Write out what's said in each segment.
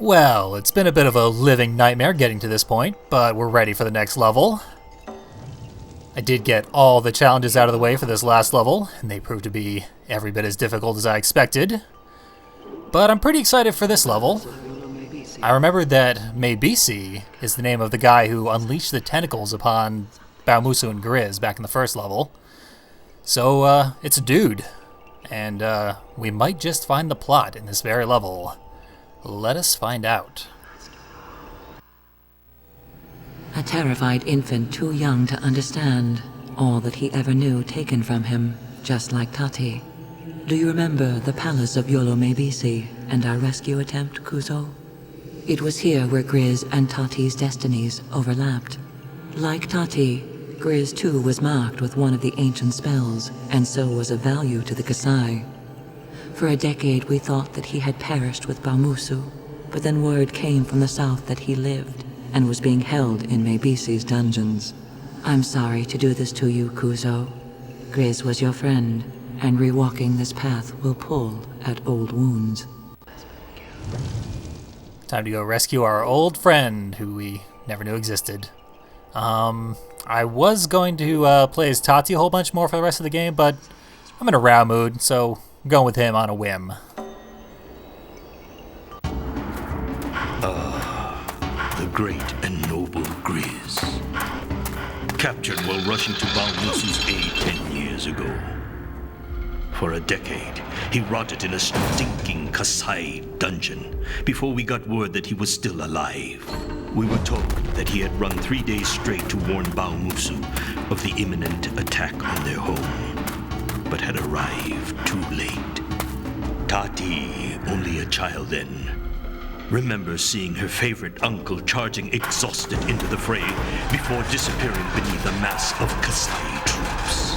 Well, it's been a bit of a living nightmare getting to this point, but we're ready for the next level. I did get all the challenges out of the way for this last level, and they proved to be every bit as difficult as I expected. But I'm pretty excited for this level. I remembered that Maibisi is the name of the guy who unleashed the tentacles upon Baumusu and Grizz back in the first level. So, it's a dude. And, we might just find the plot in this very level. Let us find out. A terrified infant too young to understand. All that he ever knew taken from him, just like Tati. Do you remember the palace of Yolo Maibisi and our rescue attempt, Kuzo? It was here where Grizz and Tati's destinies overlapped. Like Tati, Grizz too was marked with one of the ancient spells, and so was of value to the Kasai. For a decade we thought that he had perished with Baumusu, but then word came from the south that he lived, and was being held in Maibisi's dungeons. I'm sorry to do this to you, Kuzo. Grizz was your friend, and rewalking this path will pull at old wounds. Time to go rescue our old friend, who we never knew existed. I was going to play as Tati a whole bunch more for the rest of the game, but I'm in a Rao mood, so I'm going with him on a whim. The great and noble Grizz. Captured while rushing to Baumusu's aid 10 years ago. For a decade, he rotted in a stinking Kasai dungeon before we got word that he was still alive. We were told that he had run 3 days straight to warn Baumusu of the imminent attack on their home, but had arrived too late. Tati, only a child then, remembers seeing her favorite uncle charging exhausted into the fray before disappearing beneath a mass of Kasai troops.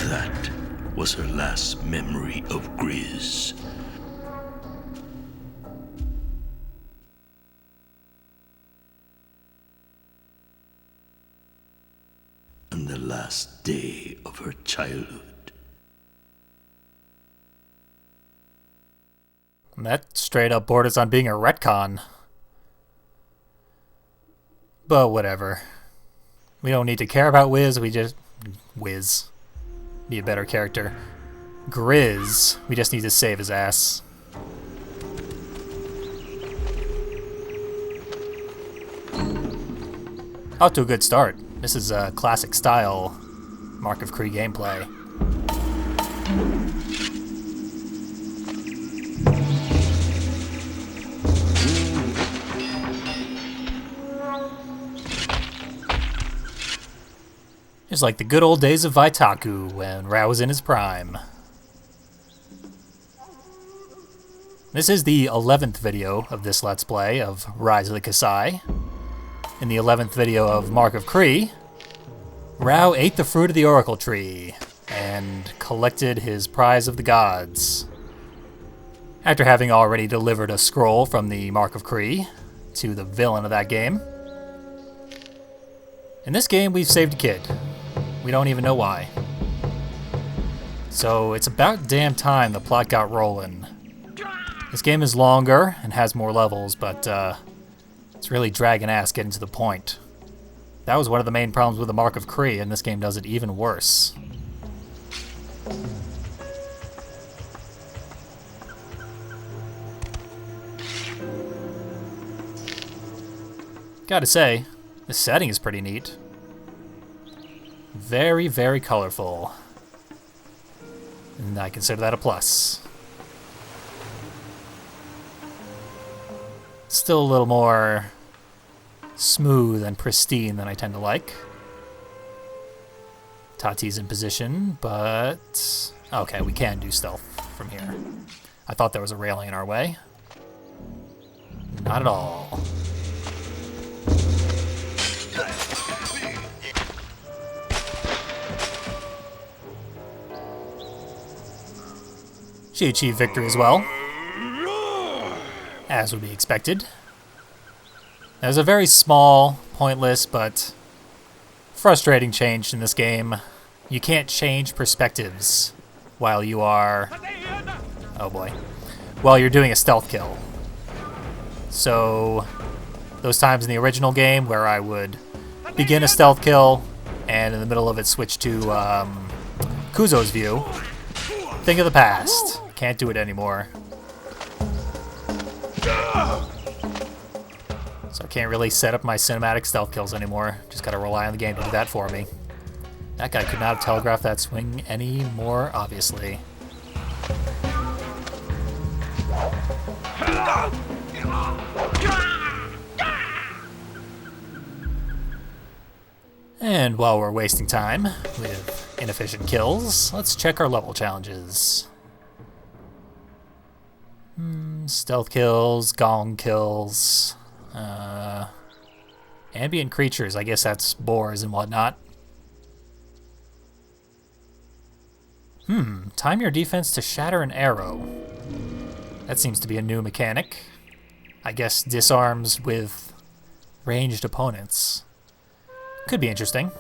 That was her last memory of Grizz. And the last day of her childhood. That straight up borders on being a retcon. But whatever. We don't need to care about Wiz, we just... Wiz. Be a better character. Grizz, we just need to save his ass. Off to a good start. This is a classic style Mark of Kree gameplay. It's like the good old days of Vaitaku when Rao was in his prime. This is the 11th video of this Let's Play of Rise of the Kasai. In the 11th video of Mark of Kree, Rao ate the fruit of the Oracle Tree and collected his prize of the gods. After having already delivered a scroll from the Mark of Kree to the villain of that game. In this game, we've saved a kid. We don't even know why. So it's about damn time the plot got rolling. This game is longer and has more levels, but it's really dragging ass getting to the point. That was one of the main problems with the Mark of Kree, and this game does it even worse. Gotta say, this setting is pretty neat. Very, very colorful. And I consider that a plus. Still a little more smooth and pristine than I tend to like. Tati's in position, but... Okay, we can do stealth from here. I thought there was a railing in our way. Not at all. She achieved victory as well, as would be expected. There's a very small, pointless, but frustrating change in this game. You can't change perspectives while you are... Oh boy. While you're doing a stealth kill. So those times in the original game where I would begin a stealth kill and in the middle of it switch to Kuzo's view, thing of the past. Can't do it anymore. So I can't really set up my cinematic stealth kills anymore. Just gotta rely on the game to do that for me. That guy could not have telegraphed that swing any more obviously. And while we're wasting time with inefficient kills, let's check our level challenges. Stealth kills, gong kills, ambient creatures, I guess that's boars and whatnot. Time your defense to shatter an arrow. That seems to be a new mechanic. I guess disarms with ranged opponents. Could be interesting.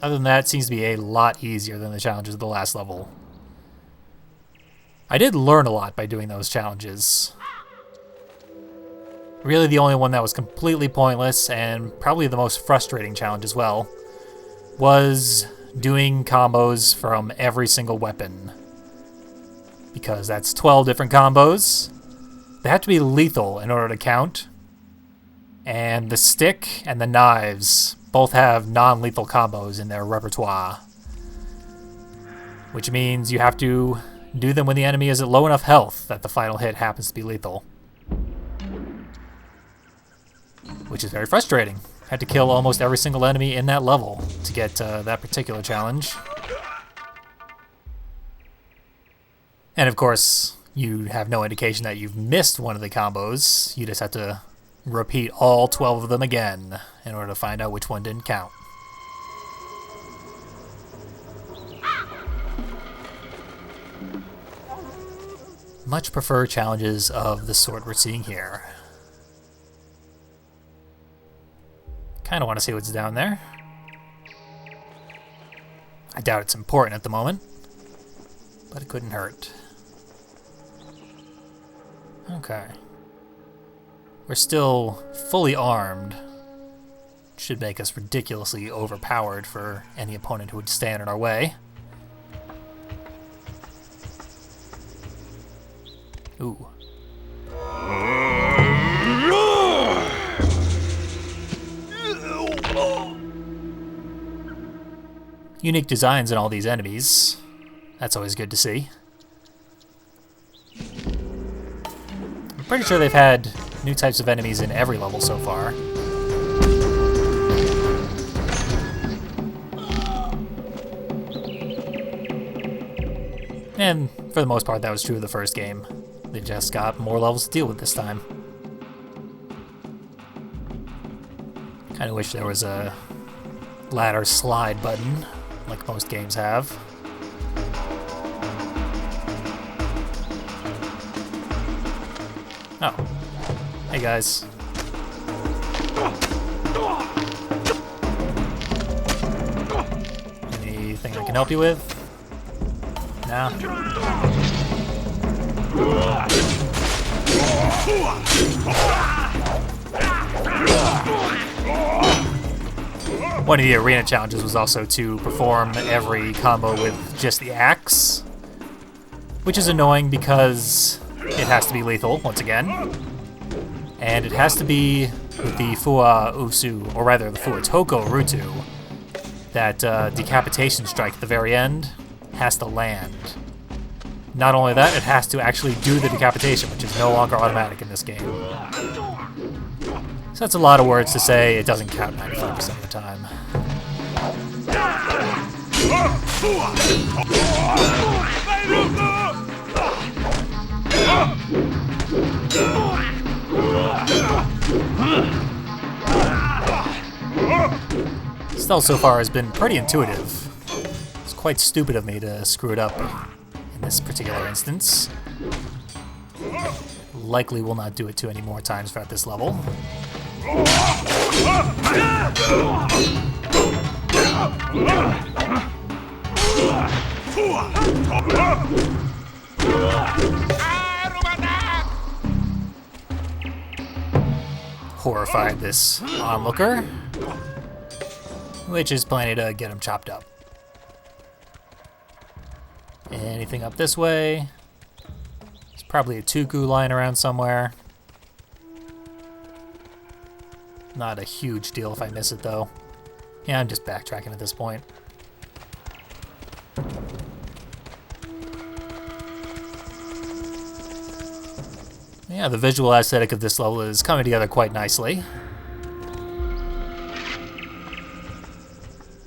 Other than that, it seems to be a lot easier than the challenges of the last level. I did learn a lot by doing those challenges. Really the only one that was completely pointless, and probably the most frustrating challenge as well, was doing combos from every single weapon. Because that's 12 different combos. They have to be lethal in order to count. And the stick and the knives both have non-lethal combos in their repertoire. Which means you have to do them when the enemy is at low enough health that the final hit happens to be lethal. Which is very frustrating. Had to kill almost every single enemy in that level to get that particular challenge. And of course, you have no indication that you've missed one of the combos. You just have to repeat all 12 of them again in order to find out which one didn't count. Much prefer challenges of the sort we're seeing here. Kind of want to see what's down there. I doubt it's important at the moment, but it couldn't hurt. Okay. We're still fully armed. Should make us ridiculously overpowered for any opponent who would stand in our way. Ooh. Unique designs in all these enemies. That's always good to see. I'm pretty sure they've had new types of enemies in every level so far. And for the most part, that was true of the first game. They just got more levels to deal with this time. Kinda wish there was a ladder slide button, like most games have. Oh. Hey guys. Anything I can help you with? Nah. One of the arena challenges was also to perform every combo with just the axe, which is annoying because it has to be lethal, once again, and it has to be with the Fua Usu, or rather the Fua Toko Rutu. That decapitation strike at the very end has to land. Not only that, it has to actually do the decapitation, which is no longer automatic in this game. So that's a lot of words to say it doesn't count 95% of the time. Stealth so far has been pretty intuitive. It's quite stupid of me to screw it up in this particular instance. Likely will not do it too any more times throughout this level. horrified this onlooker, which is planning to get him chopped up. Anything up this way? There's probably a Tuku lying around somewhere. Not a huge deal if I miss it, though. Yeah, I'm just backtracking at this point. Yeah, the visual aesthetic of this level is coming together quite nicely.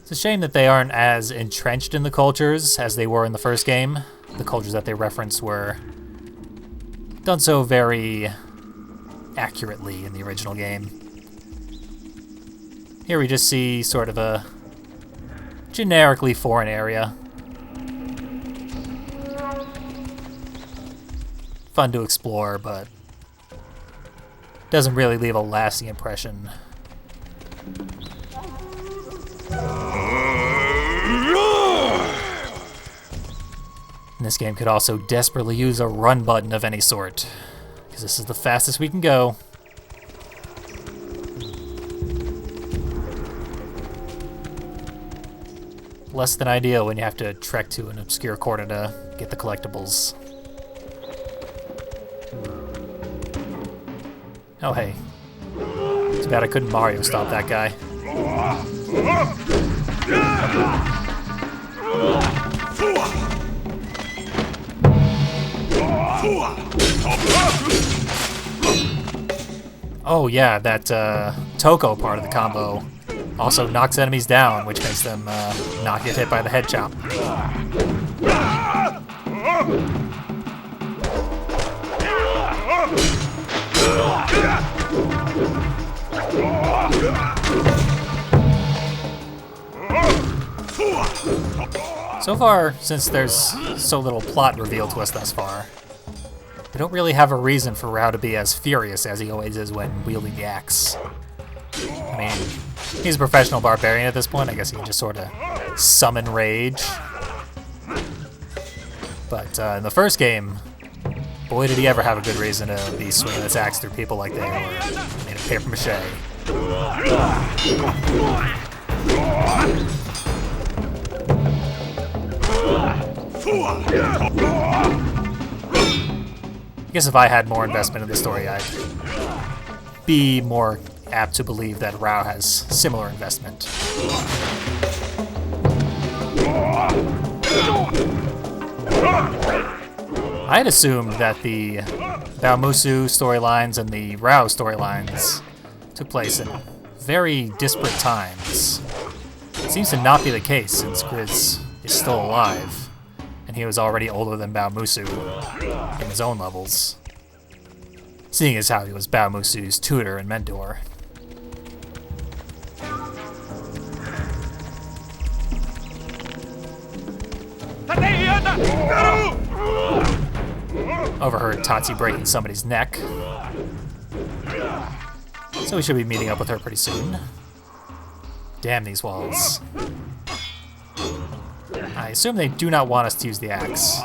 It's a shame that they aren't as entrenched in the cultures as they were in the first game. The cultures that they referenced were done so very accurately in the original game. Here we just see sort of a generically foreign area. Fun to explore, but doesn't really leave a lasting impression. And this game could also desperately use a run button of any sort, because this is the fastest we can go. Less than ideal when you have to trek to an obscure corner to get the collectibles. Oh hey. Too bad I couldn't Mario stop that guy. Oh yeah, that Toko part of the combo also knocks enemies down, which makes them not get hit by the head chop. So far, since there's so little plot revealed to us thus far, we don't really have a reason for Rao to be as furious as he always is when wielding the axe. I mean, he's a professional barbarian at this point. I guess he can just sort of summon rage. But in the first game, boy did he ever have a good reason to be swinging his axe through people like they were made of paper mache. I guess if I had more investment in the story, I'd be more apt to believe that Rao has similar investment. I had assumed that the Baomusu storylines and the Rao storylines took place in very disparate times. It seems to not be the case since Grizz is still alive, and he was already older than Baomusu in his own levels, seeing as how he was Baomusu's tutor and mentor. Overheard Tati breaking somebody's neck, so we should be meeting up with her pretty soon. Damn these walls. I assume they do not want us to use the axe.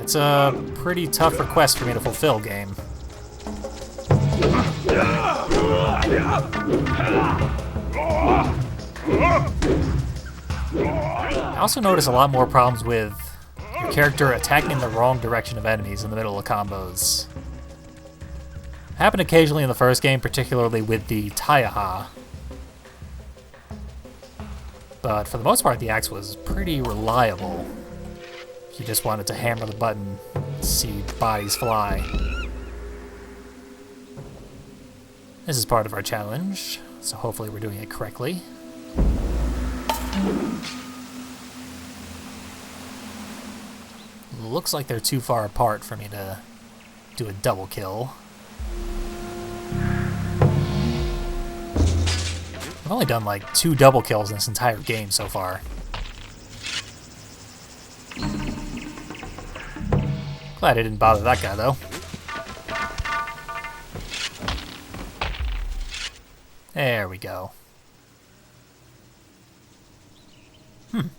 It's a pretty tough request for me to fulfill, game. I also notice a lot more problems with your character attacking in the wrong direction of enemies in the middle of combos. Happened occasionally in the first game, particularly with the Taiaha. But for the most part, the axe was pretty reliable. If you just wanted to hammer the button, see bodies fly. This is part of our challenge, so hopefully we're doing it correctly. Looks like they're too far apart for me to do a double kill. I've only done like 2 double kills in this entire game so far. Glad I didn't bother that guy though. There we go. And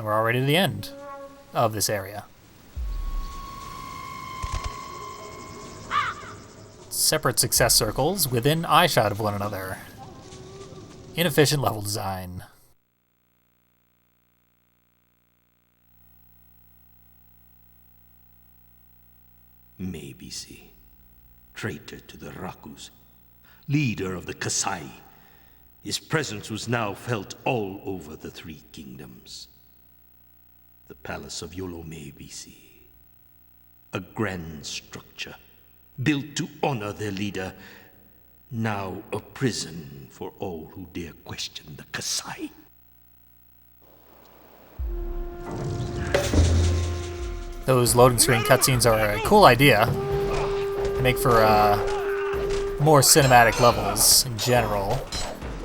we're already to the end of this area. Separate success circles within eyeshot of one another. Inefficient level design. Maibisi, traitor to the Rakus, leader of the Kasai. His presence was now felt all over the Three Kingdoms. The palace of Yolo Maibisi, a grand structure built to honor their leader, now a prison for all who dare question the Kasai. Those loading screen cutscenes are a cool idea. They make for more cinematic levels in general.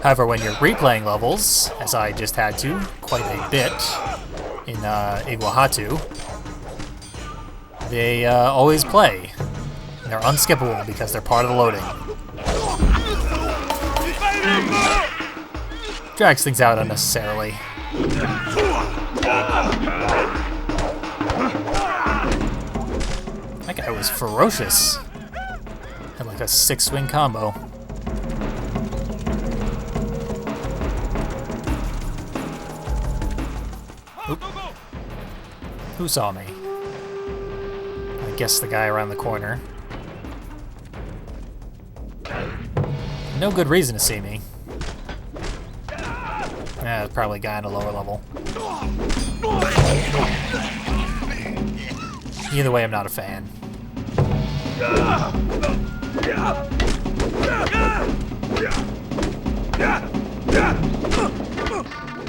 However, when you're replaying levels, as I just had to quite a bit in Iguahatu, they always play. And they're unskippable because they're part of the loading. Drags things out unnecessarily. That guy was ferocious. Had like a 6-swing combo. Oop. Who saw me? I guess the guy around the corner. No good reason to see me. It's probably a guy on a lower level. Either way, I'm not a fan.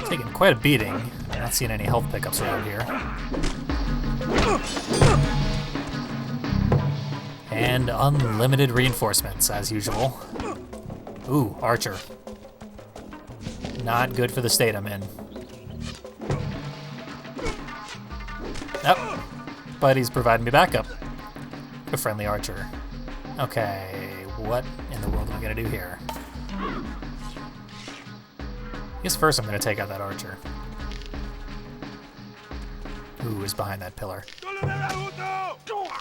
Taking quite a beating. Not seeing any health pickups around here. And unlimited reinforcements, as usual. Ooh, Archer. Not good for the state I'm in. Nope. But he's providing me backup. A friendly Archer. Okay, what in the world am I gonna do here? I guess first I'm gonna take out that Archer. Who is behind that pillar?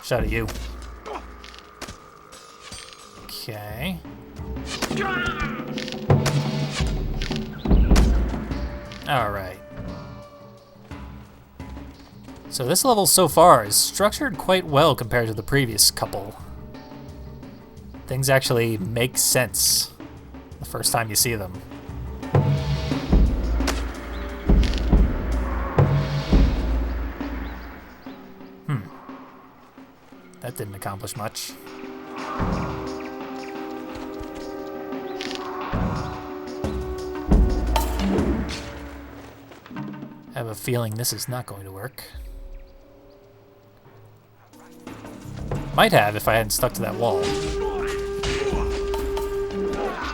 Shot at you. Okay. Alright. So this level so far is structured quite well compared to the previous couple. Things actually make sense the first time you see them. That didn't accomplish much. I have a feeling this is not going to work. Might have if I hadn't stuck to that wall.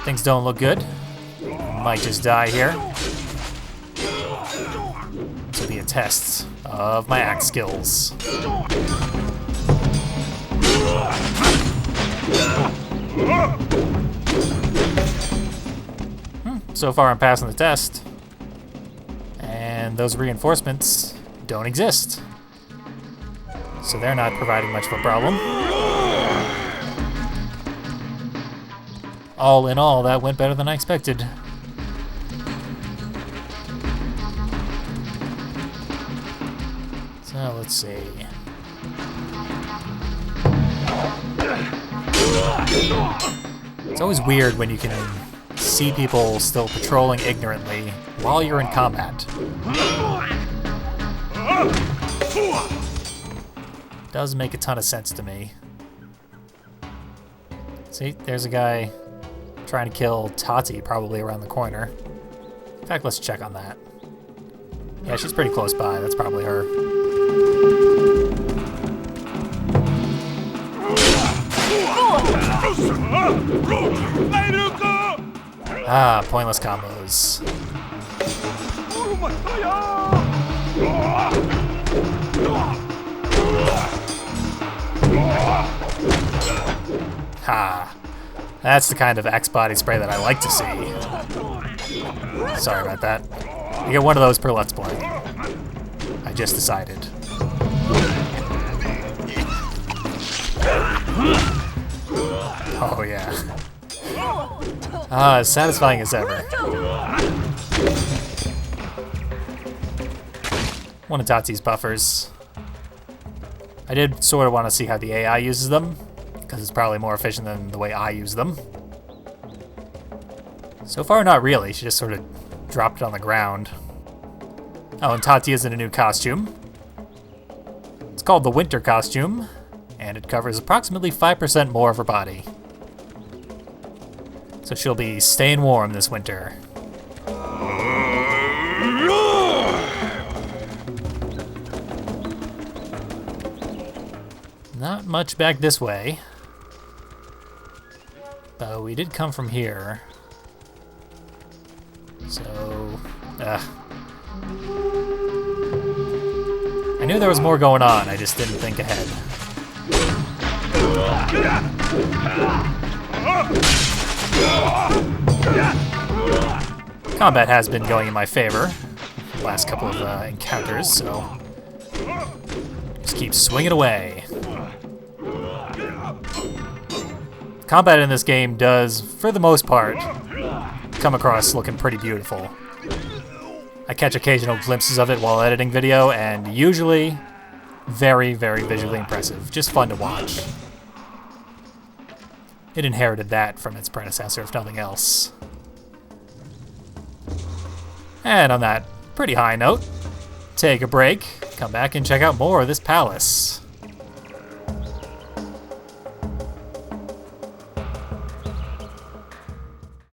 Things don't look good. Might just die here. This will be a test of my axe skills. So far I'm passing the test. And those reinforcements don't exist. So they're not providing much of a problem. All in all, that went better than I expected. So let's see. It's always weird when you can see people still patrolling ignorantly while you're in combat. Does make a ton of sense to me. See, there's a guy trying to kill Tati probably around the corner. In fact, let's check on that. Yeah, she's pretty close by. That's probably her. Ah, pointless combos. Ha. That's the kind of Axe body spray that I like to see. Sorry about that. You get one of those per Let's Play. I just decided. Oh, yeah. Ah, as satisfying as ever. One of Tati's buffers. I did sort of want to see how the AI uses them, because it's probably more efficient than the way I use them. So far, not really. She just sort of dropped it on the ground. Oh, and Tati is in a new costume. It's called the winter costume, and it covers approximately 5% more of her body. So she'll be staying warm this winter. Not much back this way. But we did come from here. So, I knew there was more going on, I just didn't think ahead. Combat has been going in my favor the last couple of encounters, so just keep swinging away. Combat in this game does, for the most part, come across looking pretty beautiful. I catch occasional glimpses of it while editing video, and usually very, very visually impressive. Just fun to watch. It inherited that from its predecessor, if nothing else. And on that pretty high note, take a break, come back and check out more of this palace.